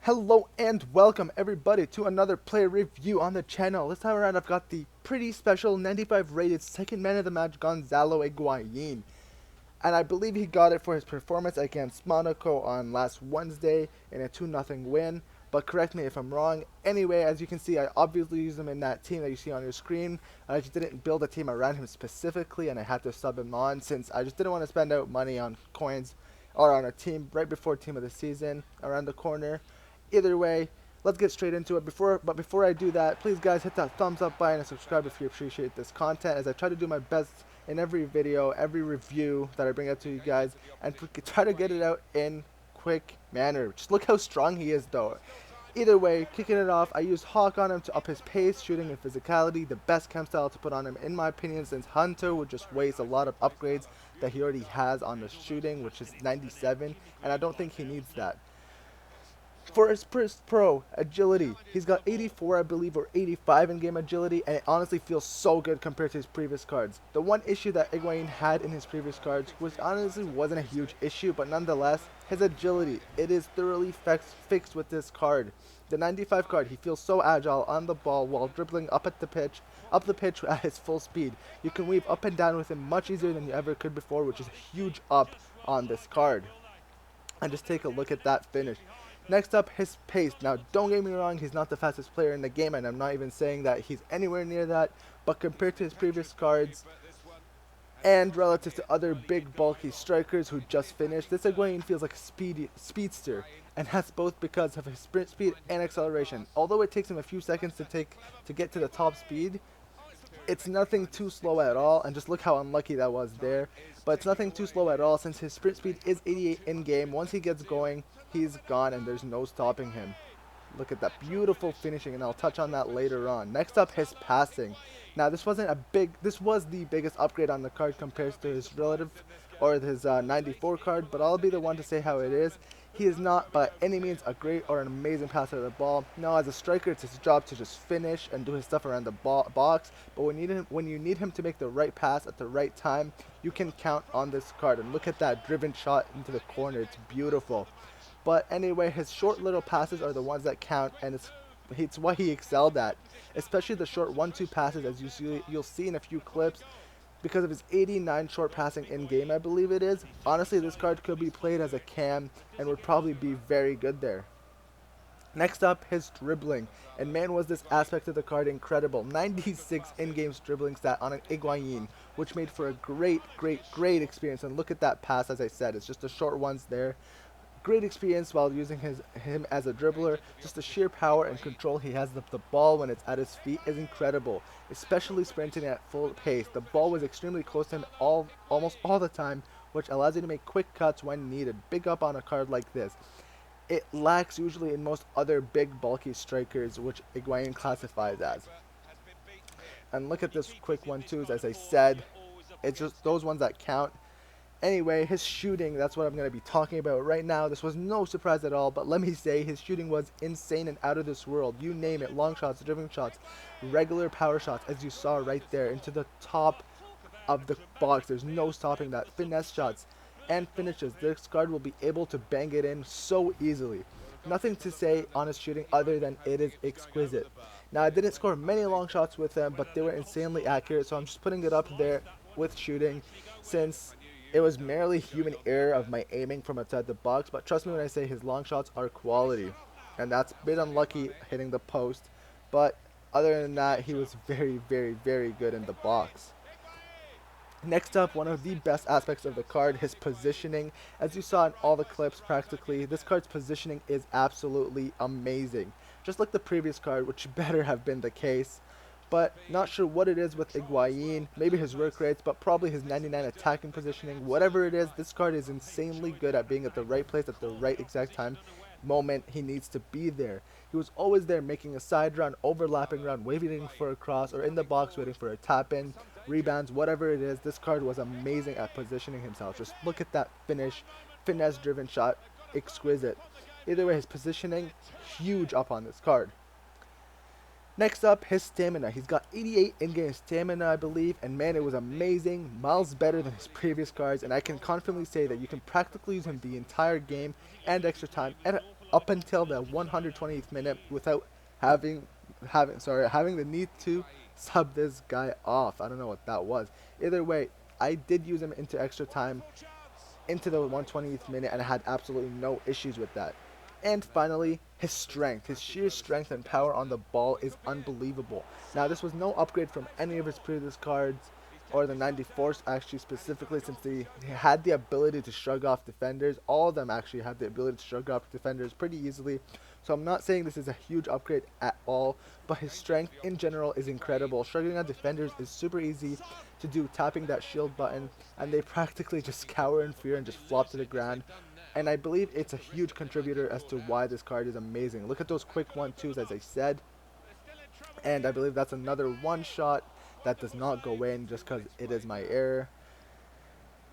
Hello and welcome everybody to another player review on the channel. This time around I've got the pretty special 95 rated second man of the match Gonzalo Higuain. And I believe he got it for his performance against Monaco on last Wednesday in a 2-0 win. But correct me if I'm wrong. Anyway, as you can see, I obviously used him in that team that you see on your screen. I just didn't build a team around him specifically, and I had to sub him on since I just didn't want to spend out money on coins or on a team right before team of the season around the corner. Either way, let's get straight into it. But before I do that, please guys hit that thumbs up button and subscribe if you appreciate this content, as I try to do my best in every video, every review that I bring out to you guys, and try to get it out in quick manner. Just look how strong he is though. Either way, kicking it off, I used Hawk on him to up his pace, shooting, and physicality. The best chem style to put on him in my opinion, since Hunter would just waste a lot of upgrades that he already has on the shooting, which is 97, and I don't think he needs that. For his pro agility, he's got 84 I believe, or 85 in game agility, and it honestly feels so good compared to his previous cards. The one issue that Higuain had in his previous cards, which honestly wasn't a huge issue, but nonetheless, his agility, it is thoroughly fixed with this card. The 95 card, he feels so agile on the ball while dribbling up the pitch at his full speed. You can weave up and down with him much easier than you ever could before, which is a huge up on this card. And just take a look at that finish. Next up, his pace. Now, don't get me wrong, he's not the fastest player in the game, and I'm not even saying that he's anywhere near that, but compared to his previous cards, and relative to other big, bulky strikers who just finished, this Higuain feels like a speedster, and that's both because of his sprint speed and acceleration. Although it takes him a few seconds to get to the top speed, it's nothing too slow at all, and just look how unlucky that was there. But it's nothing too slow at all, since his sprint speed is 88 in-game. Once he gets going, he's gone, and there's no stopping him. Look at that beautiful finishing, and I'll touch on that later on. Next up, his passing. Now, this was the biggest upgrade on the card compared to his relative, or his 94 card, but I'll be the one to say how it is. He is not by any means a great or an amazing passer of the ball. No, as a striker, it's his job to just finish and do his stuff around the box. But when you need him to make the right pass at the right time, you can count on this card. And look at that driven shot into the corner. It's beautiful. But anyway, his short little passes are the ones that count, and it's what he excelled at. Especially the short 1-2 passes, as you'll see in a few clips. Because of his 89 short passing in-game, I believe it is. Honestly, this card could be played as a cam and would probably be very good there. Next up, his dribbling. And man, was this aspect of the card incredible. 96 in-game dribbling stat on an Higuain, which made for a great experience. And look at that pass, as I said. It's just the short ones there. Great experience while using him as a dribbler. Just the sheer power and control he has of the ball when it's at his feet is incredible, especially sprinting at full pace. The ball was extremely close to him almost all the time, which allows you to make quick cuts when needed. Big up on a card like this. It lacks usually in most other big bulky strikers, which Higuain classifies as. And look at this quick 1-2s, as I said. It's just those ones that count. Anyway, his shooting, that's what I'm going to be talking about right now. This was no surprise at all, but let me say his shooting was insane and out of this world. You name it, long shots, dribbling shots, regular power shots, as you saw right there, into the top of the box. There's no stopping that. Finesse shots and finishes. This card will be able to bang it in so easily. Nothing to say on his shooting other than it is exquisite. Now, I didn't score many long shots with him, but they were insanely accurate, so I'm just putting it up there with shooting, since it was merely human error of my aiming from outside the box. But trust me when I say his long shots are quality. And that's a bit unlucky hitting the post. But other than that, he was very good in the box. Next up, one of the best aspects of the card, his positioning. As you saw in all the clips practically, this card's positioning is absolutely amazing. Just like the previous card, which better have been the case. But not sure what it is with Higuain, maybe his work rates, but probably his 99 attacking positioning. Whatever it is, this card is insanely good at being at the right place at the right exact moment he needs to be there. He was always there making a side run, overlapping run, waiting for a cross, or in the box waiting for a tap in, rebounds, whatever it is. This card was amazing at positioning himself. Just look at that finish, finesse driven shot, exquisite. Either way, his positioning, huge up on this card. Next up, his stamina. He's got 88 in-game stamina, I believe, and man, it was amazing. Miles better than his previous cards, and I can confidently say that you can practically use him the entire game and extra time, and up until the 120th minute without having the need to sub this guy off. I don't know what that was. Either way, I did use him into extra time, into the 120th minute, and I had absolutely no issues with that. And finally, his strength. His sheer strength and power on the ball is unbelievable. Now, this was no upgrade from any of his previous cards, or the 94s actually specifically, since he had the ability to shrug off defenders. All of them actually had the ability to shrug off defenders pretty easily. So I'm not saying this is a huge upgrade at all, but his strength in general is incredible. Shrugging on defenders is super easy to do, tapping that shield button, and they practically just cower in fear and just flop to the ground. And I believe it's a huge contributor as to why this card is amazing. Look at those quick 1-2s, as I said. And I believe that's another one shot that does not go in just because it is my error.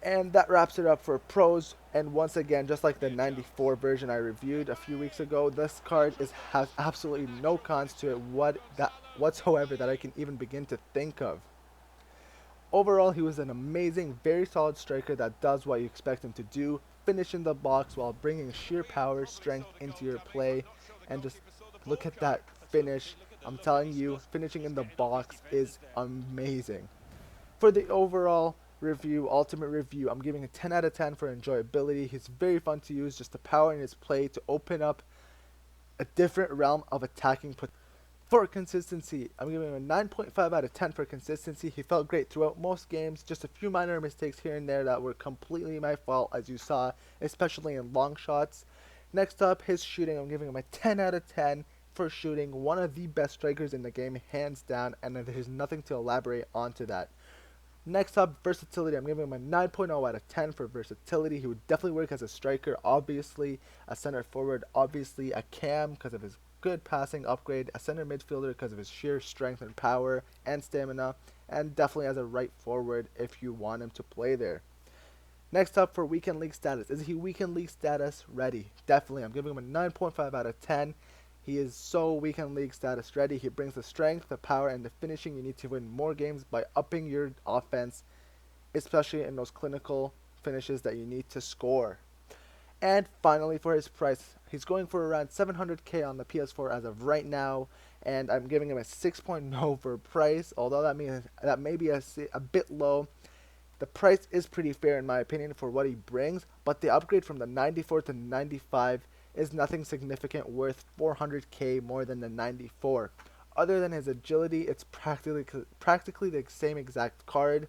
And that wraps it up for pros. And once again, just like the 94 version I reviewed a few weeks ago, this card has absolutely no cons to it whatsoever that I can even begin to think of. Overall, he was an amazing, very solid striker that does what you expect him to do. Finish in the box while bringing sheer power, strength into your play. And just look at that finish. I'm telling you, finishing in the box is amazing. For the overall review, ultimate review, I'm giving a 10 out of 10 for enjoyability. He's very fun to use, just the power in his play to open up a different realm of attacking potential. For consistency, I'm giving him a 9.5 out of 10 for consistency. He felt great throughout most games, just a few minor mistakes here and there that were completely my fault, as you saw, especially in long shots. Next up, his shooting, I'm giving him a 10 out of 10 for shooting. One of the best strikers in the game, hands down, and there's nothing to elaborate onto that. Next up, versatility, I'm giving him a 9.0 out of 10 for versatility. He would definitely work as a striker, obviously, a center forward, obviously, a cam because of his good passing upgrade, a center midfielder because of his sheer strength and power and stamina, and definitely as a right forward if you want him to play there. Next up, for weekend league status, is he weekend league status ready? Definitely. I'm giving him a 9.5 out of 10. He is so weekend league status ready. He brings the strength, the power, and the finishing you need to win more games by upping your offense, especially in those clinical finishes that you need to score. And finally, for his price, he's going for around 700k on the PS4 as of right now, and I'm giving him a 6.0 for price, although that may be a bit low. The price is pretty fair in my opinion for what he brings, but the upgrade from the 94 to 95 is nothing significant worth 400k more than the 94. Other than his agility, it's practically the same exact card,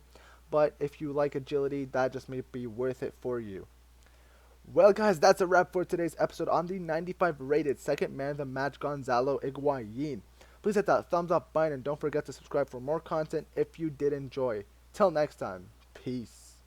but if you like agility, that just may be worth it for you. Well guys, that's a wrap for today's episode on the 95 rated second man of the match, Gonzalo Higuain. Please hit that thumbs up button and don't forget to subscribe for more content if you did enjoy. Till next time, peace.